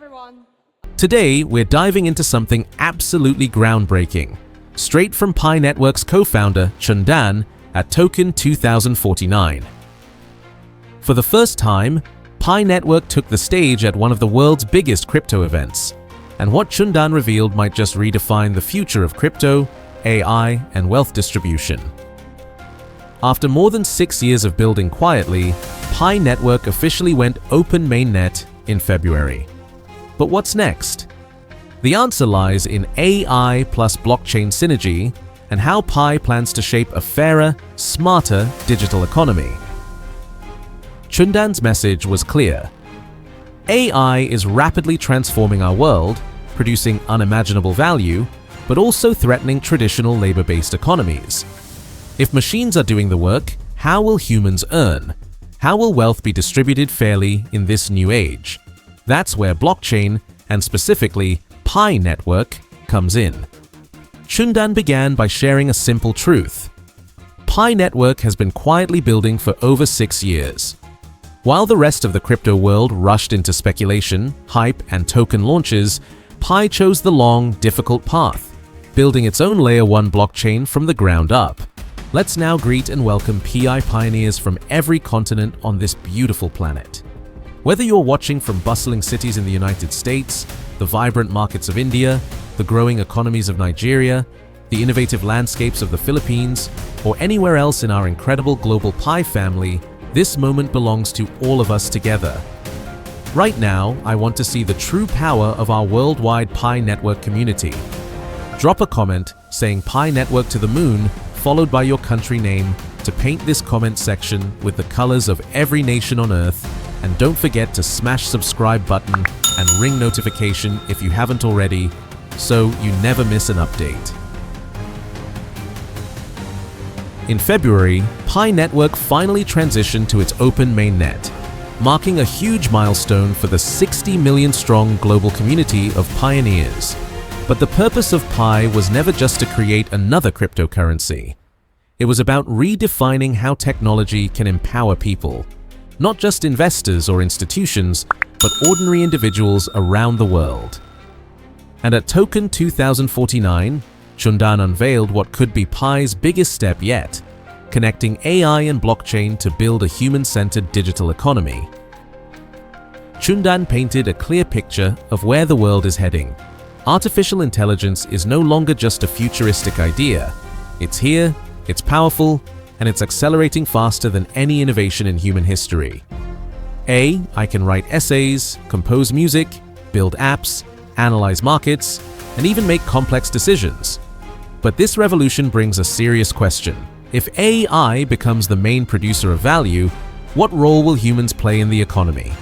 everyone. Today, we're diving into something absolutely groundbreaking, straight from Pi Network's co-founder Chengdiao at TOKEN2049. For the first time, Pi Network took the stage at one of the world's biggest crypto events, and what Chengdiao revealed might just redefine the future of crypto, AI, and wealth distribution. After more than 6 years of building quietly, Pi Network officially went open mainnet in February. But what's next? The answer lies in AI plus blockchain synergy and how Pi plans to shape a fairer, smarter digital economy. Chengdiao's message was clear. AI is rapidly transforming our world, producing unimaginable value, but also threatening traditional labor-based economies. If machines are doing the work, how will humans earn? How will wealth be distributed fairly in this new age? That's where blockchain, and specifically Pi Network, comes in. Chengdiao began by sharing a simple truth. Pi Network has been quietly building for over 6 years. While the rest of the crypto world rushed into speculation, hype, and token launches, Pi chose the long, difficult path, building its own Layer 1 blockchain from the ground up. Let's now greet and welcome PI pioneers from every continent on this beautiful planet. Whether you're watching from bustling cities in the United States, the vibrant markets of India, the growing economies of Nigeria, the innovative landscapes of the Philippines, or anywhere else in our incredible global Pi family, this moment belongs to all of us together. Right now, I want to see the true power of our worldwide Pi Network community. Drop a comment saying Pi Network to the moon, followed by your country name, to paint this comment section with the colors of every nation on Earth, and don't forget to smash subscribe button and ring notification if you haven't already, so you never miss an update. In February, Pi Network finally transitioned to its open mainnet, marking a huge milestone for the 60 million strong global community of pioneers. But the purpose of Pi was never just to create another cryptocurrency. It was about redefining how technology can empower people, not just investors or institutions, but ordinary individuals around the world. And at TOKEN2049, Chengdiao unveiled what could be Pi's biggest step yet, connecting AI and blockchain to build a human-centered digital economy. Chengdiao painted a clear picture of where the world is heading. Artificial intelligence is no longer just a futuristic idea. It's here, it's powerful, and it's accelerating faster than any innovation in human history. I can write essays, compose music, build apps, analyze markets, and even make complex decisions. But this revolution brings a serious question. If AI becomes the main producer of value, what role will humans play in the economy?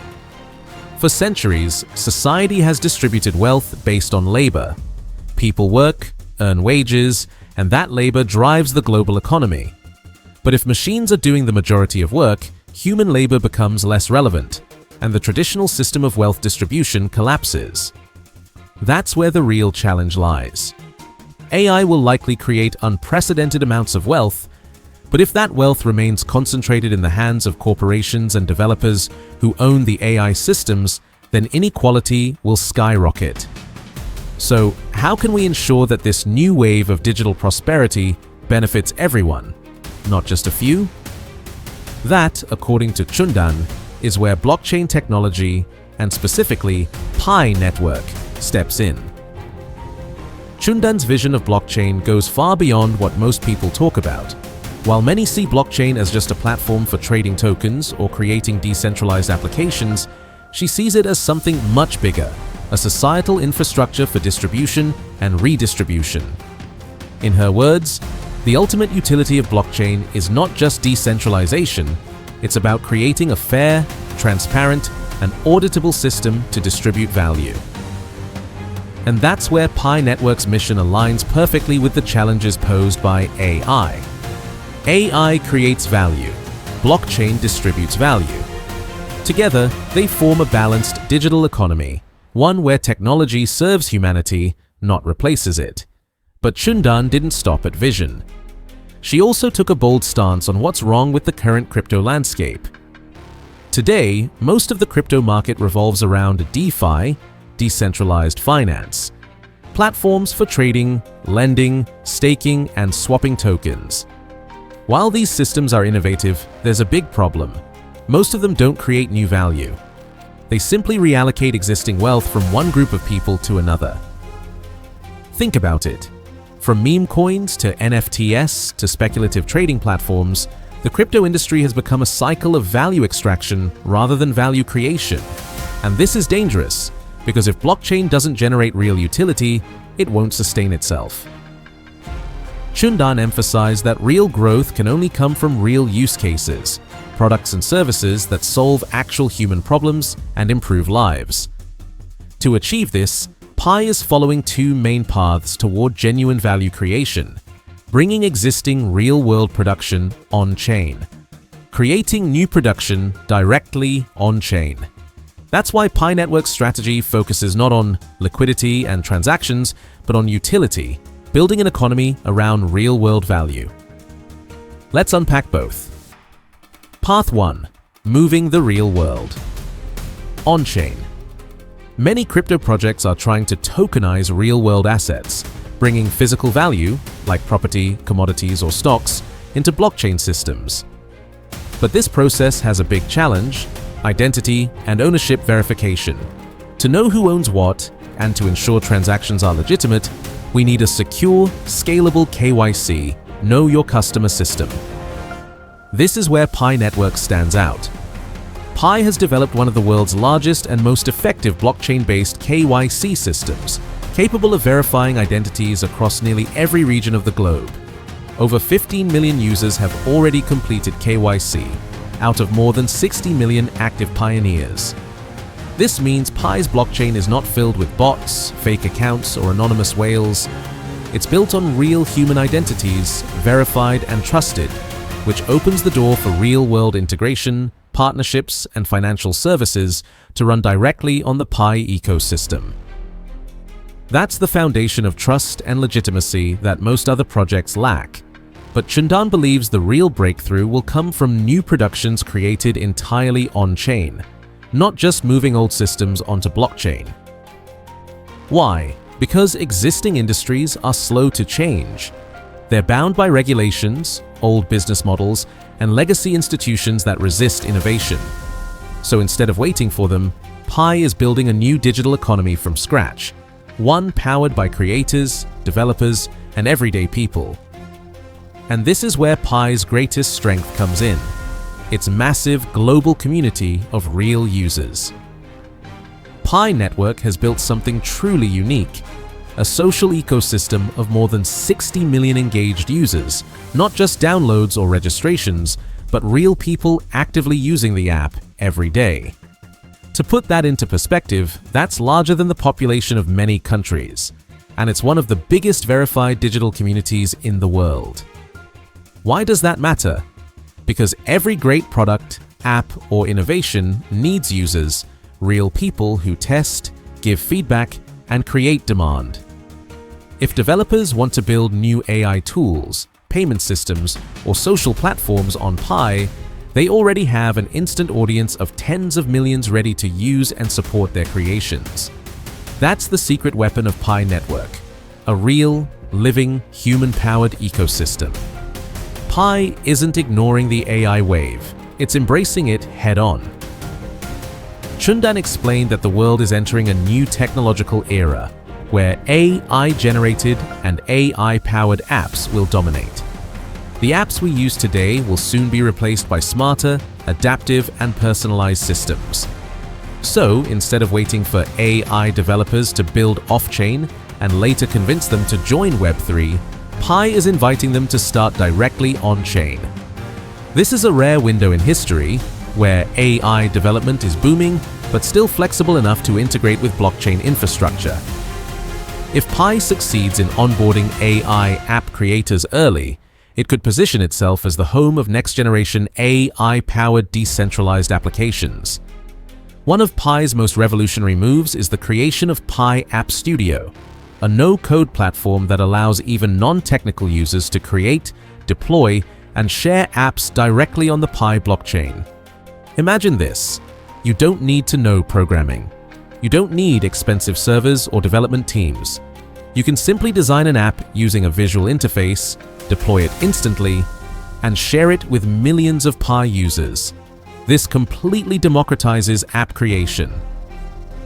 For centuries, society has distributed wealth based on labor. People work, earn wages, and that labor drives the global economy. But if machines are doing the majority of work, human labor becomes less relevant, and the traditional system of wealth distribution collapses. That's where the real challenge lies. AI will likely create unprecedented amounts of wealth, but if that wealth remains concentrated in the hands of corporations and developers who own the AI systems, then inequality will skyrocket. So, how can we ensure that this new wave of digital prosperity benefits everyone, not just a few? That, according to Chengdiao, is where blockchain technology, and specifically Pi Network, steps in. Chengdiao's vision of blockchain goes far beyond what most people talk about. While many see blockchain as just a platform for trading tokens or creating decentralized applications, she sees it as something much bigger, a societal infrastructure for distribution and redistribution. In her words, the ultimate utility of blockchain is not just decentralization, it's about creating a fair, transparent, and auditable system to distribute value. And that's where Pi Network's mission aligns perfectly with the challenges posed by AI. AI creates value, blockchain distributes value. Together, they form a balanced digital economy, one where technology serves humanity, not replaces it. But Chengdiao didn't stop at vision. She also took a bold stance on what's wrong with the current crypto landscape. Today, most of the crypto market revolves around DeFi, decentralized finance, platforms for trading, lending, staking, and swapping tokens. While these systems are innovative, there's a big problem. Most of them don't create new value. They simply reallocate existing wealth from one group of people to another. Think about it. From meme coins to NFTs to speculative trading platforms, the crypto industry has become a cycle of value extraction rather than value creation. And this is dangerous, because if blockchain doesn't generate real utility, it won't sustain itself. Chengdiao emphasized that real growth can only come from real use cases, products and services that solve actual human problems and improve lives. To achieve this, Pi is following two main paths toward genuine value creation: bringing existing real-world production on-chain, creating new production directly on-chain. That's why Pi Network's strategy focuses not on liquidity and transactions, but on utility, building an economy around real-world value. Let's unpack both. Path 1. Moving the real world. On-chain. Many crypto projects are trying to tokenize real-world assets, bringing physical value, like property, commodities, or stocks, into blockchain systems. But this process has a big challenge: identity and ownership verification. To know who owns what, and to ensure transactions are legitimate, we need a secure, scalable KYC, Know Your Customer system. This is where Pi Network stands out. Pi has developed one of the world's largest and most effective blockchain-based KYC systems, capable of verifying identities across nearly every region of the globe. Over 15 million users have already completed KYC, out of more than 60 million active pioneers. This means Pi's blockchain is not filled with bots, fake accounts, or anonymous whales. It's built on real human identities, verified and trusted, which opens the door for real-world integration, partnerships, and financial services to run directly on the Pi ecosystem. That's the foundation of trust and legitimacy that most other projects lack. But Chengdiao believes the real breakthrough will come from new productions created entirely on-chain, not just moving old systems onto blockchain. Why? Because existing industries are slow to change. They're bound by regulations, old business models, and legacy institutions that resist innovation. So instead of waiting for them, Pi is building a new digital economy from scratch, one powered by creators, developers, and everyday people. And this is where Pi's greatest strength comes in: its massive global community of real users. Pi Network has built something truly unique: a social ecosystem of more than 60 million engaged users, not just downloads or registrations, but real people actively using the app every day. To put that into perspective, that's larger than the population of many countries, and it's one of the biggest verified digital communities in the world. Why does that matter? Because every great product, app, or innovation needs users, real people who test, give feedback, and create demand. If developers want to build new AI tools, payment systems, or social platforms on Pi, they already have an instant audience of tens of millions ready to use and support their creations. That's the secret weapon of Pi Network: a real, living, human-powered ecosystem. Pi isn't ignoring the AI wave, it's embracing it head-on. Chengdiao explained that the world is entering a new technological era, where AI-generated and AI-powered apps will dominate. The apps we use today will soon be replaced by smarter, adaptive, and personalized systems. So, instead of waiting for AI developers to build off-chain and later convince them to join Web3, Pi is inviting them to start directly on-chain. This is a rare window in history, where AI development is booming, but still flexible enough to integrate with blockchain infrastructure. If Pi succeeds in onboarding AI app creators early, it could position itself as the home of next-generation AI-powered decentralized applications. One of Pi's most revolutionary moves is the creation of Pi App Studio, a no-code platform that allows even non-technical users to create, deploy, and share apps directly on the Pi blockchain. Imagine this: you don't need to know programming. You don't need expensive servers or development teams. You can simply design an app using a visual interface, deploy it instantly, and share it with millions of Pi users. This completely democratizes app creation.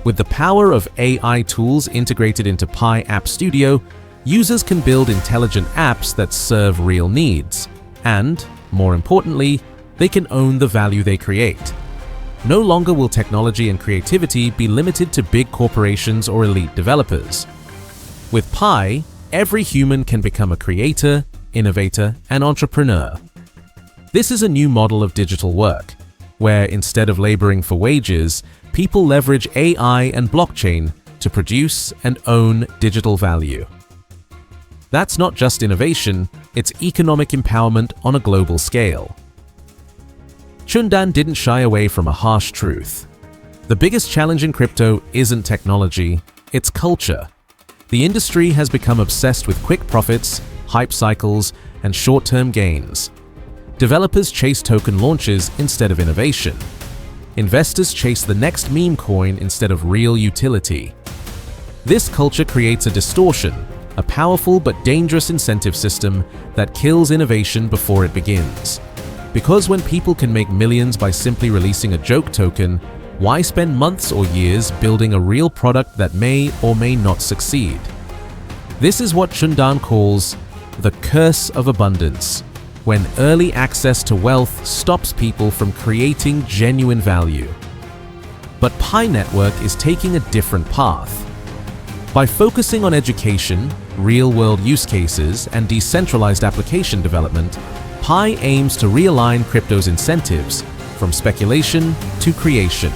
With the power of AI tools integrated into Pi App Studio, users can build intelligent apps that serve real needs, and, more importantly, they can own the value they create. No longer will technology and creativity be limited to big corporations or elite developers. With Pi, every human can become a creator, innovator, and entrepreneur. This is a new model of digital work, where instead of laboring for wages, people leverage AI and blockchain to produce and own digital value. That's not just innovation, it's economic empowerment on a global scale. Chundan didn't shy away from a harsh truth. The biggest challenge in crypto isn't technology, it's culture. The industry has become obsessed with quick profits, hype cycles, and short-term gains. Developers chase token launches instead of innovation. Investors chase the next meme coin instead of real utility. This culture creates a distortion, a powerful but dangerous incentive system that kills innovation before it begins. Because when people can make millions by simply releasing a joke token, why spend months or years building a real product that may or may not succeed? This is what Chundan calls the curse of abundance, when early access to wealth stops people from creating genuine value. But Pi Network is taking a different path. By focusing on education, real-world use cases, and decentralized application development, Pi aims to realign crypto's incentives from speculation to creation.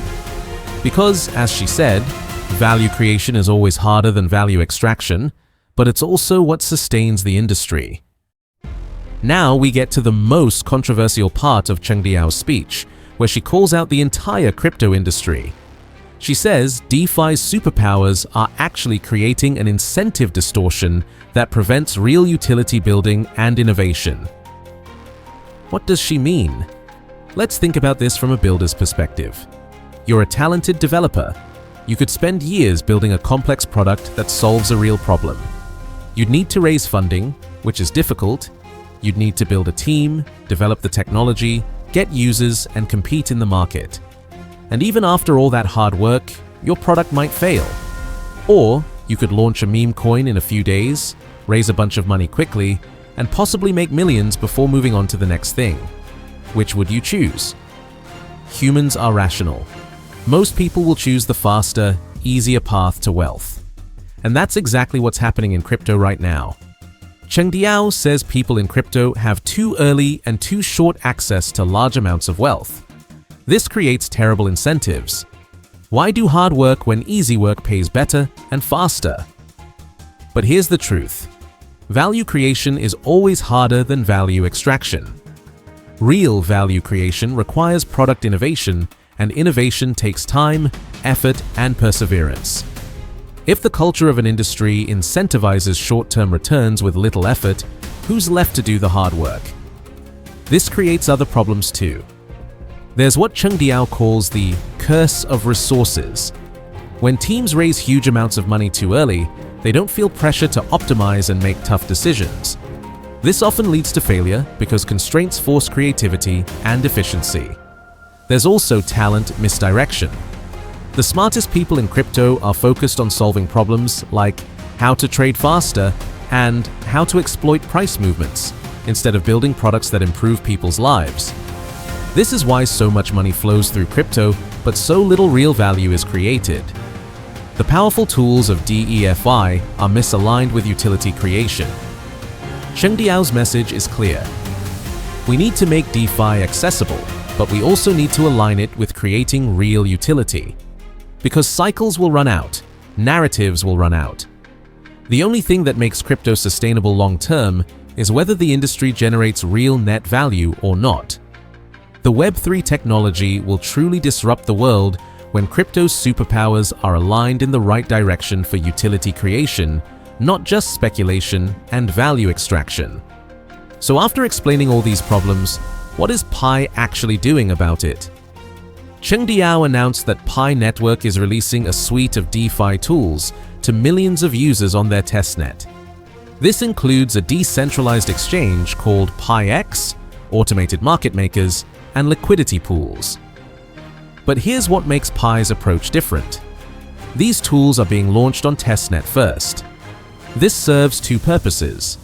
Because, as she said, value creation is always harder than value extraction, but it's also what sustains the industry. Now we get to the most controversial part of Chengdiao's speech, where she calls out the entire crypto industry. She says DeFi's superpowers are actually creating an incentive distortion that prevents real utility building and innovation. What does she mean? Let's think about this from a builder's perspective. You're a talented developer. You could spend years building a complex product that solves a real problem. You'd need to raise funding, which is difficult. You'd need to build a team, develop the technology, get users, and compete in the market. And even after all that hard work, your product might fail. Or you could launch a meme coin in a few days, raise a bunch of money quickly, and possibly make millions before moving on to the next thing. Which would you choose? Humans are rational. Most people will choose the faster, easier path to wealth. And that's exactly what's happening in crypto right now. Chengdiao says people in crypto have too early and too short access to large amounts of wealth. This creates terrible incentives. Why do hard work when easy work pays better and faster? But here's the truth. Value creation is always harder than value extraction. Real value creation requires product innovation, and innovation takes time, effort, and perseverance. If the culture of an industry incentivizes short-term returns with little effort, who's left to do the hard work? This creates other problems too. There's what Chengdiao calls the curse of resources. When teams raise huge amounts of money too early, they don't feel pressure to optimize and make tough decisions. This often leads to failure because constraints force creativity and efficiency. There's also talent misdirection. The smartest people in crypto are focused on solving problems like how to trade faster and how to exploit price movements, instead of building products that improve people's lives. This is why so much money flows through crypto, but so little real value is created. The powerful tools of DeFi are misaligned with utility creation. Chengdiao's message is clear. We need to make DeFi accessible, but we also need to align it with creating real utility. Because cycles will run out, narratives will run out. The only thing that makes crypto sustainable long-term is whether the industry generates real net value or not. The Web3 technology will truly disrupt the world when crypto's superpowers are aligned in the right direction for utility creation, not just speculation and value extraction. So after explaining all these problems, what is Pi actually doing about it? Chengdiao announced that Pi Network is releasing a suite of DeFi tools to millions of users on their testnet. This includes a decentralized exchange called PIX, automated market makers, and liquidity pools. But here's what makes Pi's approach different. These tools are being launched on testnet first. This serves two purposes.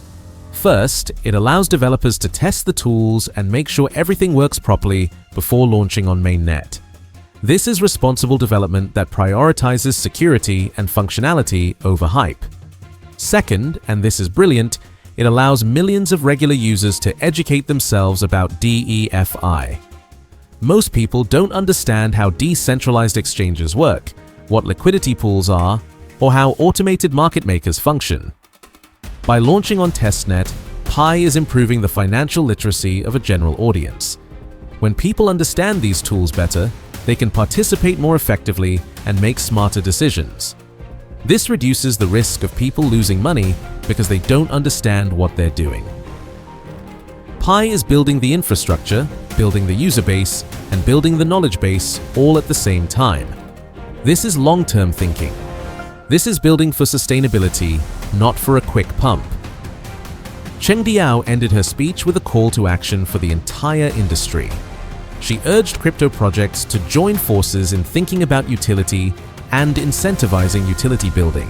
First, it allows developers to test the tools and make sure everything works properly before launching on mainnet. This is responsible development that prioritizes security and functionality over hype. Second, and this is brilliant, it allows millions of regular users to educate themselves about DeFi. Most people don't understand how decentralized exchanges work, what liquidity pools are, or how automated market makers function. By launching on testnet, Pi is improving the financial literacy of a general audience. When people understand these tools better, they can participate more effectively and make smarter decisions. This reduces the risk of people losing money because they don't understand what they're doing. Pi is building the infrastructure, building the user base, and building the knowledge base all at the same time. This is long-term thinking. This is building for sustainability, not for a quick pump. Chengdiao ended her speech with a call to action for the entire industry. She urged crypto projects to join forces in thinking about utility and incentivizing utility building.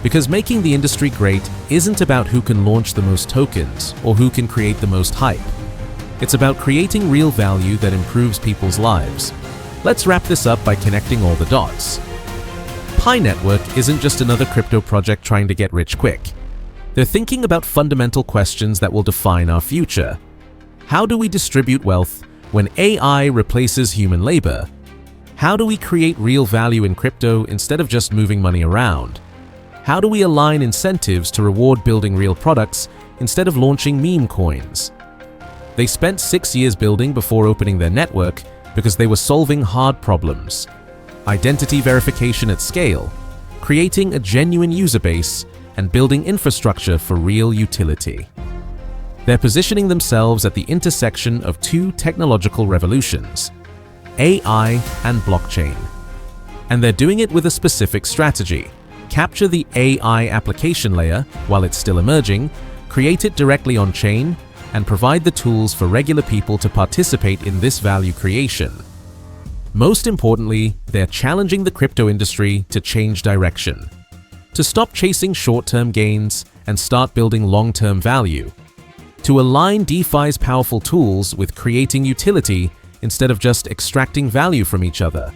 Because making the industry great isn't about who can launch the most tokens or who can create the most hype. It's about creating real value that improves people's lives. Let's wrap this up by connecting all the dots. Pi Network isn't just another crypto project trying to get rich quick. They're thinking about fundamental questions that will define our future. How do we distribute wealth when AI replaces human labor? How do we create real value in crypto instead of just moving money around? How do we align incentives to reward building real products instead of launching meme coins? They spent 6 years building before opening their network because they were solving hard problems. Identity verification at scale, creating a genuine user base, and building infrastructure for real utility. They're positioning themselves at the intersection of two technological revolutions, AI and blockchain. And they're doing it with a specific strategy. Capture the AI application layer while it's still emerging, create it directly on-chain, and provide the tools for regular people to participate in this value creation. Most importantly, they're challenging the crypto industry to change direction, to stop chasing short-term gains and start building long-term value, to align DeFi's powerful tools with creating utility instead of just extracting value from each other.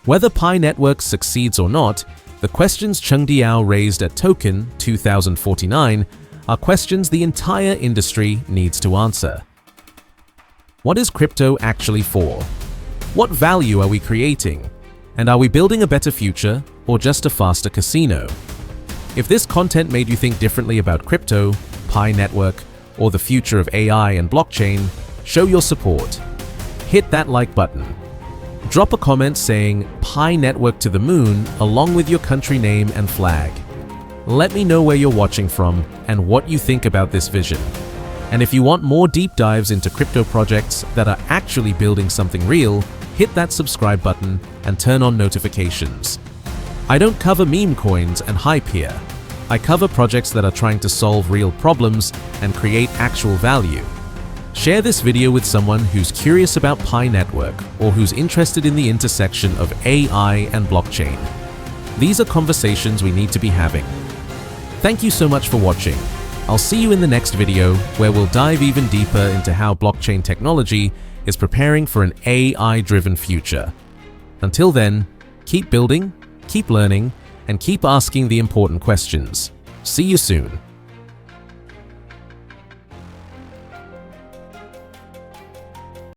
Whether Pi Network succeeds or not, the questions Chengdiao raised at TOKEN2049 are questions the entire industry needs to answer. What is crypto actually for? What value are we creating? And are we building a better future or just a faster casino? If this content made you think differently about crypto, Pi Network, or the future of AI and blockchain, show your support. Hit that like button. Drop a comment saying Pi Network to the moon along with your country name and flag. Let me know where you're watching from and what you think about this vision. And if you want more deep dives into crypto projects that are actually building something real, hit that subscribe button and turn on notifications. I don't cover meme coins and hype here. I cover projects that are trying to solve real problems and create actual value. Share this video with someone who's curious about Pi Network or who's interested in the intersection of AI and blockchain. These are conversations we need to be having. Thank you so much for watching. I'll see you in the next video where we'll dive even deeper into how blockchain technology is preparing for an AI-driven future. Until then, keep building, keep learning, and keep asking the important questions. See you soon.